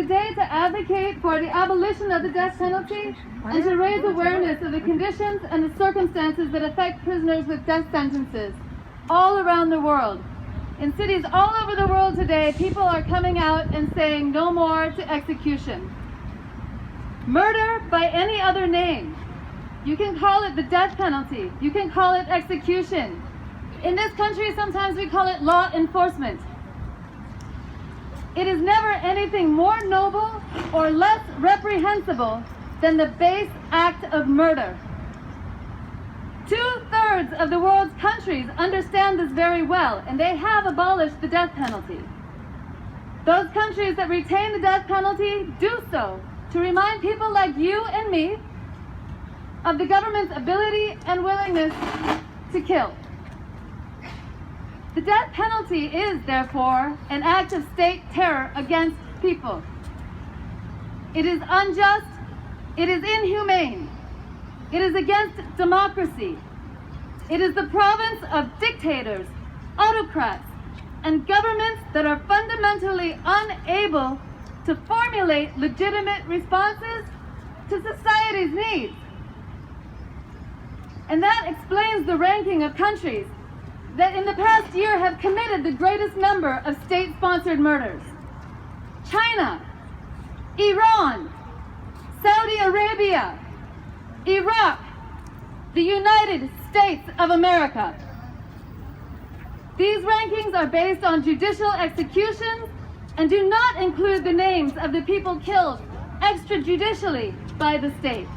today to advocate for the abolition of the death penalty and to raise awareness of the conditions and the circumstances that affect prisoners with death sentences all around the world. In cities all over the world today, people are coming out and saying no more to execution. Murder by any other name. You can call it the death penalty. You can call it execution. In this country, sometimes we call it law enforcement. It is never anything more noble or less reprehensible than the base act of murder. 2/3 of the world's countries understand this very well, and they have abolished the death penalty. Those countries that retain the death penalty do so to remind people like you and me of the government's ability and willingness to kill. The death penalty is, therefore, an act of state terror against people. It is unjust, it is inhumane, it is against democracy. It is the province of dictators, autocrats, and governments that are fundamentally unable to formulate legitimate responses to society's needs. And that explains the ranking of countries that in the past year have committed the greatest number of state-sponsored murders. China, Iran, Saudi Arabia, Iraq, the United States of America. These rankings are based on judicial executions and do not include the names of the people killed extrajudicially by the state.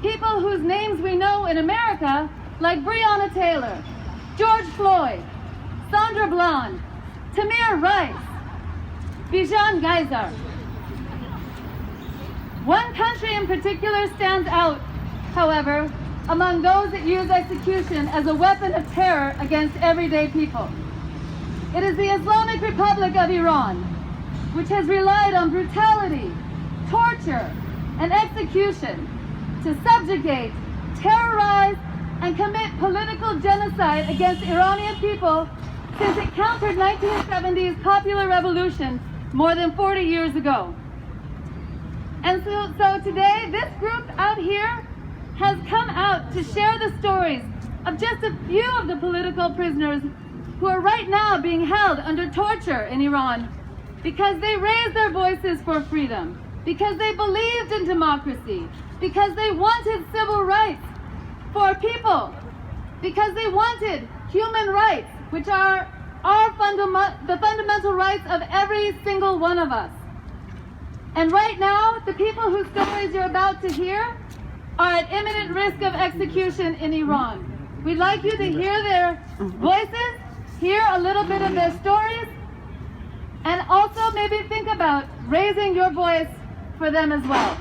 People whose names we know in America, like Breonna Taylor, George Floyd, Sandra Bland, Tamir Rice, Bijan Geyser. One country in particular stands out, however, among those that use execution as a weapon of terror against everyday people. It is the Islamic Republic of Iran, which has relied on brutality, torture, and execution to subjugate, terrorize, and commit political genocide against Iranian people since it countered 1970's popular revolution more than 40 years ago. And so today, this group out here has come out to share the stories of just a few of the political prisoners who are right now being held under torture in Iran because they raised their voices for freedom, because they believed in democracy, because they wanted civil rights for people, because they wanted human rights, which are the fundamental rights of every single one of us. And right now, the people whose stories you're about to hear are at imminent risk of execution in Iran. We'd like you to hear their voices, hear a little bit of their stories, and also maybe think about raising your voice for them as well.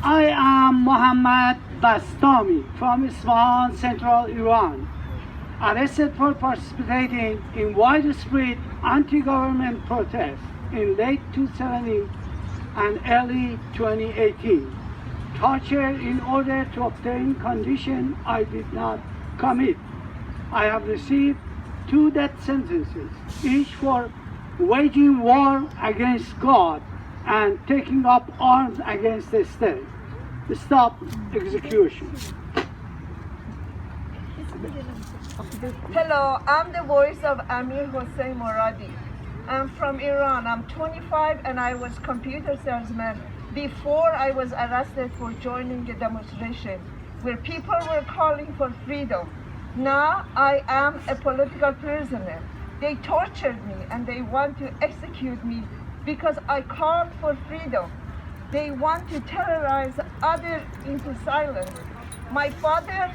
I am Mohammad Bastami from Isfahan, central Iran, arrested for participating in widespread anti-government protests in late 2017 and early 2018. Tortured in order to obtain conditions I did not commit. I have received 2 death sentences, each for waging war against God and taking up arms against the state. Stop execution. Hello, I'm the voice of Amir Hossein Moradi. I'm from Iran. I'm 25 and I was computer salesman before I was arrested for joining a demonstration where people were calling for freedom. Now I am a political prisoner. They tortured me and they want to execute me because I called for freedom. They want to terrorize others into silence. My father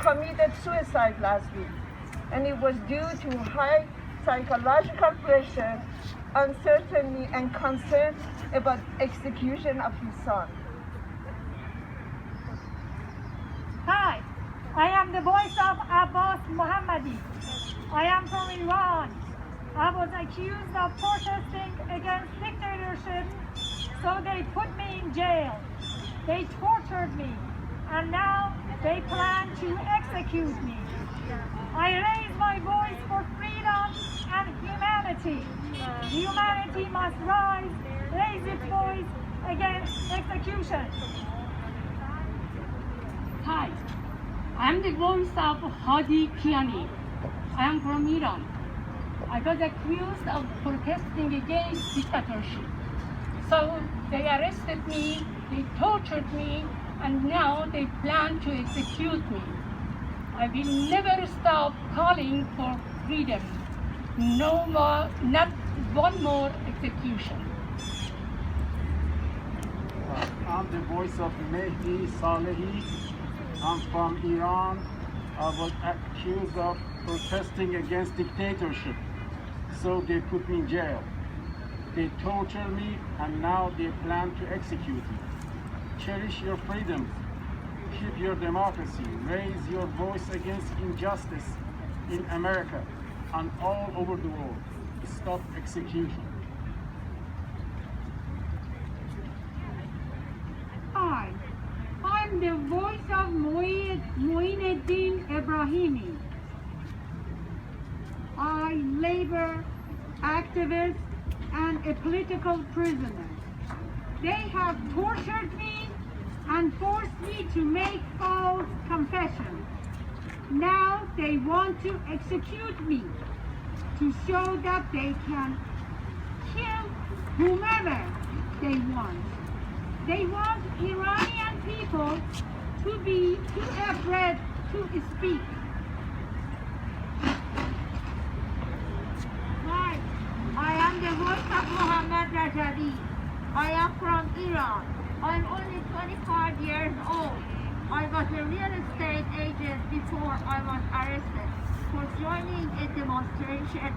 committed suicide last week, and it was due to high psychological pressure, uncertainty, and concern about execution of his son. Hi, I am the voice of Abbas Mohammadi. I am from Iran. I was accused of protesting against dictatorship, so they put me in jail. They tortured me, and now they plan to execute me. I raise my voice for freedom and humanity. Humanity must raise its voice against execution. Hi, I'm the voice of Hadi Kiani. I am from Iran. I was accused of protesting against dictatorship. So they arrested me, they tortured me, and now they plan to execute me. I will never stop calling for freedom. No more, not one more execution. I'm the voice of Mehdi Salehi. I'm from Iran. I was accused of protesting against dictatorship, so they put me in jail. They torture me, and now they plan to execute me. Cherish your freedoms. Keep your democracy. Raise your voice against injustice in America and all over the world. Stop execution. I'm the voice of Moinuddin Ibrahimi. I labor activist and a political prisoner. They have tortured me and forced me to make false confessions. Now they want to execute me to show that they can kill whomever they want. They want Iranian people to be too afraid to speak. Hi, I am the voice of Mohammad Rajavi. I am from Iran. I'm only 25 years old. I was a real estate agent before I was arrested for joining a demonstration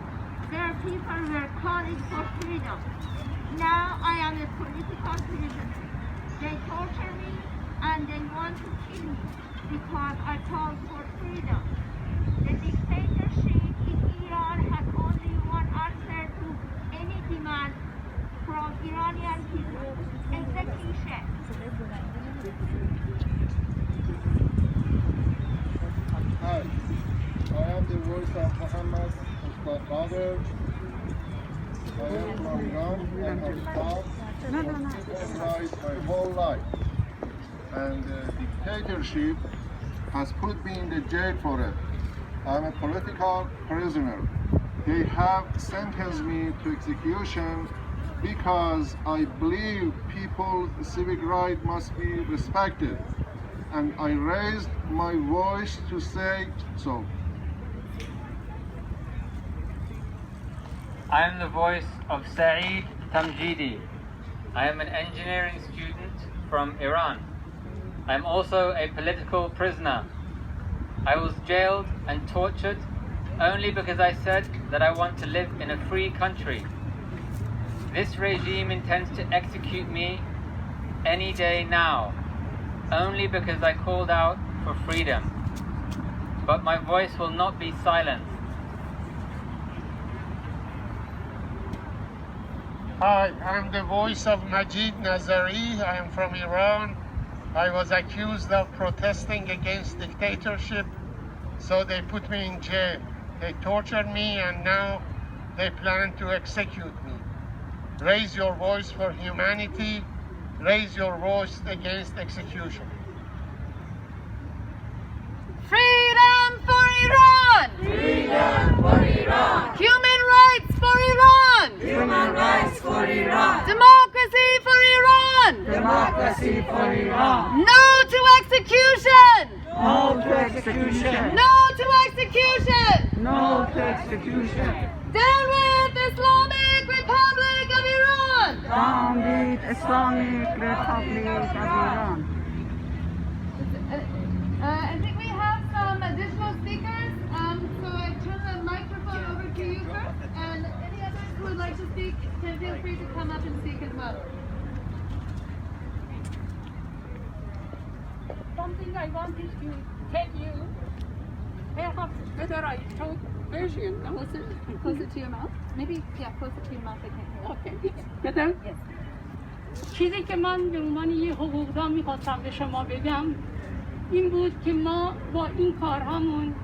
where people were calling for freedom. Now I am a political prisoner. They torture me and they want to kill me because I called for freedom. The dictatorship in Iran has only one answer to any demand from Iranian people: execution. Hi, I am the voice of Muhammad Ektebr. I am from Iran. I have fought for human rights my whole life, and the dictatorship has put me in the jail for it. I'm a political prisoner. They have sentenced me to execution because I believe people's civic rights must be respected, and I raised my voice to say so. I am the voice of Saeed Tamjidi. I am an engineering student from Iran. I am also a political prisoner. I was jailed and tortured only because I said that I want to live in a free country. This regime intends to execute me any day now, only because I called out for freedom. But my voice will not be silenced. Hi, I'm the voice of Majid Nazari. I am from Iran. I was accused of protesting against dictatorship, so they put me in jail. They tortured me and now they plan to execute me. Raise your voice for humanity. Raise your voice against execution. Freedom for Iran! Freedom for Iran! Human rights for Iran! Human rights for Iran! Democracy for Iran! Democracy for Iran! No to execution! No to execution! No to execution! No to execution! Down with Islamic Republic of Iran! Down with Islamic Republic of Iran! I think we have some additional speakers, so I turn the microphone over to you first, and any others who would like to speak can feel free to come up and speak as well. Something I wanted to tell you, perhaps whether I should Persian. No? Close it to your mouth. Maybe, yeah, close it to your mouth. I can't hear. Okay. Better? Yes. چیزی که من به عنوان یه حقوقدان میخواستم به شما بگم این بود که ما با این کارهامون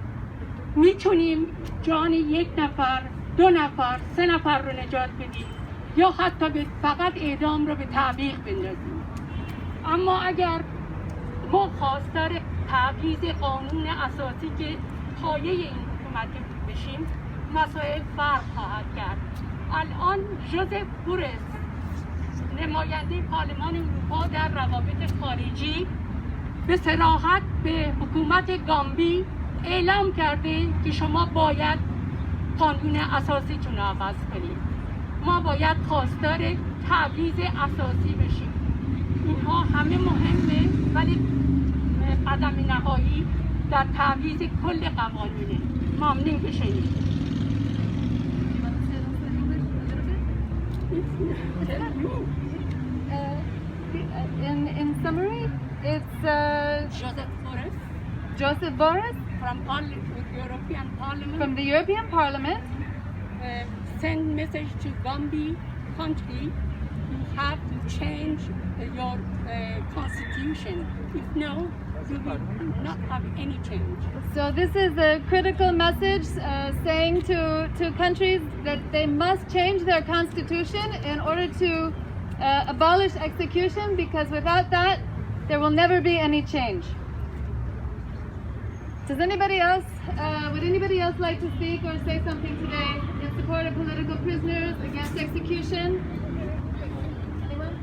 میتونیم جان یک نفر، 2 نفر، 3 نفر رو نجات بدیم یا حتی فقط اعدام رو به تعویق بندازیم. اما اگر ما خواستار تغییر قانون اساسی که پایه این حکومت بشیم مسائل فرق خواهد کرد. الان ژوزف بورس نماینده پارلمان اروپا در روابط خارجی به صراحت به حکومت گامبی اعلام کرده که شما باید قانون اساسیتون رو عوض کنید. ما باید خواستار تعویض اساسی بشیم. اینها همه مهمه ولی قدم نهایی در تعویض کل قوانینه. ممنون که شنیدید. In summary, it's Joseph Boris from European Parliament. From the European Parliament. Send message to Gambia country. You have to change your constitution. If no, you will not have any change. So this is a critical message saying to countries that they must change their constitution in order to abolish execution, because without that, there will never be any change. Does anybody else, would anybody else like to speak or say something today in support of political prisoners, against execution? Anyone?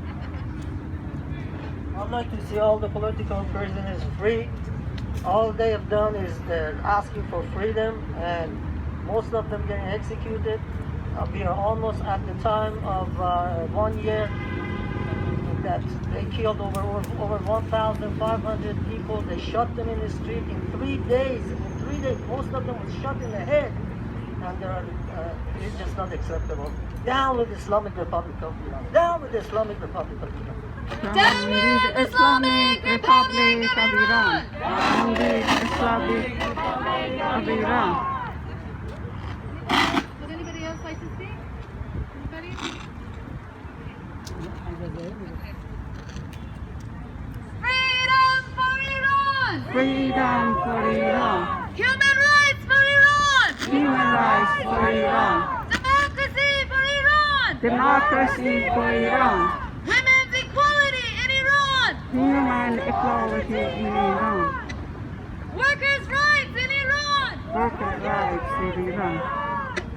I'd like to see all the political prisoners free. All they have done is they're asking for freedom, and most of them getting executed. We are almost at the time of 1 year that they killed over 1,500 people. They shot them in the street in 3 days. In 3 days, most of them was shot in the head, and it's just not acceptable. Down with the Islamic Republic of Iran. Down with the Islamic Republic of Iran. Down with the Islamic Republic of Iran. Down with the Islamic Republic of Iran. Would anybody else like to speak? Anybody? Freedom for Iran! Freedom for Iran. Human rights for Iran! Human rights for Iran. Democracy for Iran! Democracy for Iran. Women's equality in Iran! Human equality in Iran. Workers' rights in Iran! Workers' rights in Iran.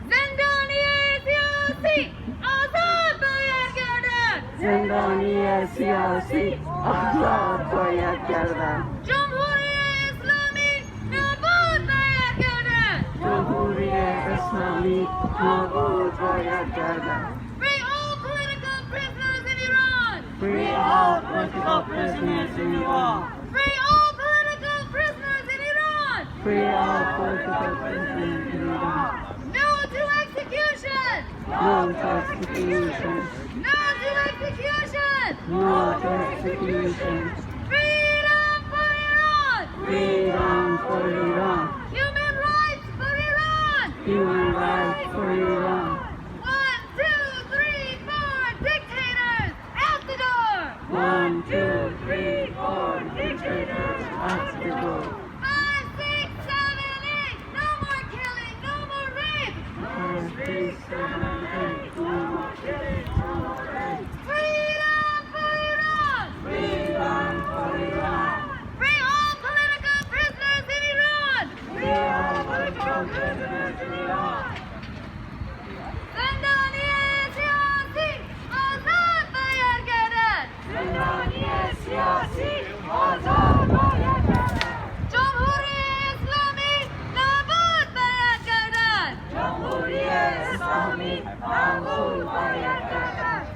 زندانیان سیاسی آزاد باید گردند! زندانی سیاسی آزاد باید گردند. جمهوری اسلامی نابود باید گردند! جمهوری اسلامی نابود باید گردند. Free all political prisoners in Iran! Free all political prisoners in Iran. Free all political prisoners in Iran! Free all political prisoners in Iran. No to execution! No to execution. No to execution! No to execution. Freedom for Iran! Freedom for Iran. Human rights for Iran! Human rights for Iran. 1, 2, 3, 4 dictators out the door! 1, 2, 3, 4 dictators out the door. 5, 6, 7, 8 no more killing, no more rape! 5, 6, 7, 8 no more killing, no more rape. Freedom for Iran! Freedom for Iran. Free all political prisoners in Iran! Free all political prisoners in Iran. زندانیان سیاسی آزاد باید گردند! زندانی سیاسی آزاد باید گردند. جمهوری اسلامی نابود باید گردند! جمهوری اسلامی نابود باید گردند.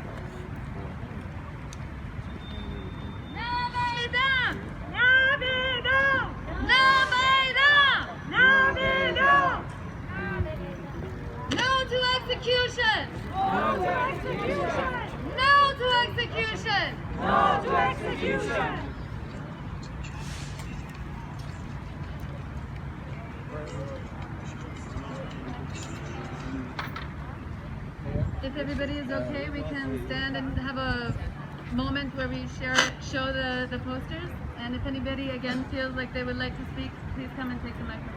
نابیدم! نابیدم! نابیدم! نابیدم! No to execution! No to execution. No to execution! No to execution. If everybody is okay, we can stand and have a moment where we show the posters. And if anybody again feels like they would like to speak, please come and take the microphone.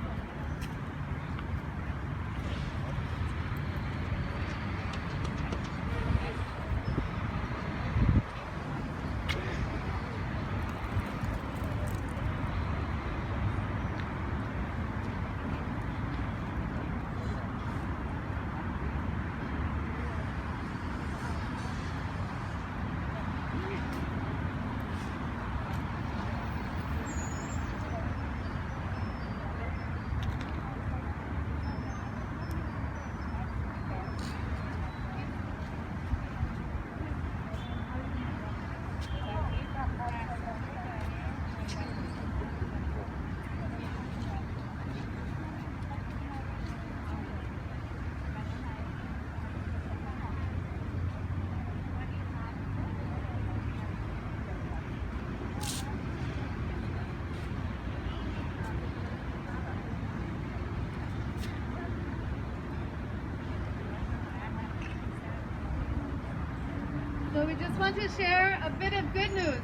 So we just want to share a bit of good news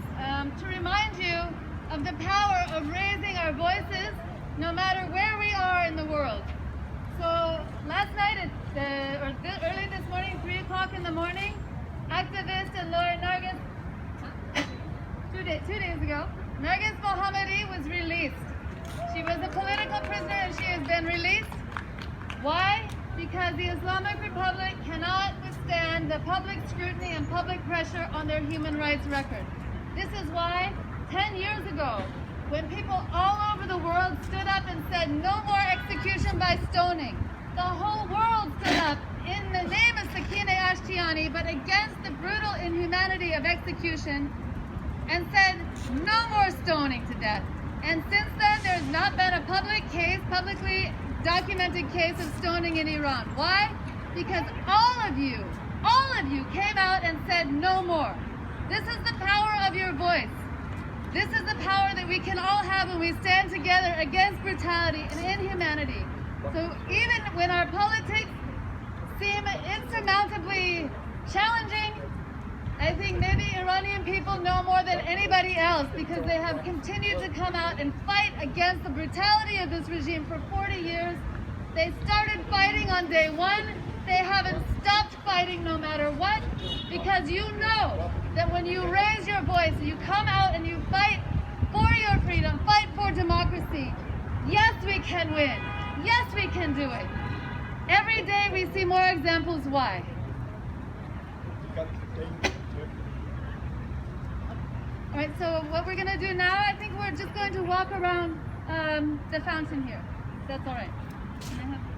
to remind you of the power of raising our voices no matter where we are in the world. So last night, early this morning, 3 o'clock in the morning, activist and lawyer Nargis, 2 days ago, Nargis Mohammadi was released. She was a political prisoner and she has been released. Why? Because the Islamic Republic cannot withstand the public scrutiny and public pressure on their human rights record. This is why 10 years ago, when people all over the world stood up and said no more execution by stoning, the whole world stood up in the name of Sakine Ashtiani, but against the brutal inhumanity of execution, and said no more stoning to death. And since then, there's not been a publicly documented case of stoning in Iran. Why? Because all of you came out and said no more. This is the power of your voice. This is the power that we can all have when we stand together against brutality and inhumanity. So even when our politics seem insurmountably challenging, I think maybe Iranian people know more than anybody else because they have continued to come out and fight against the brutality of this regime for 40 years. They started fighting on day one. They haven't stopped fighting no matter what, because you know that when you raise your voice, you come out and you fight for your freedom, fight for democracy. Yes, we can win. Yes, we can do it. Every day we see more examples why. All right, so what we're going to do now, I think we're just going to walk around the fountain here. That's all right. Can I have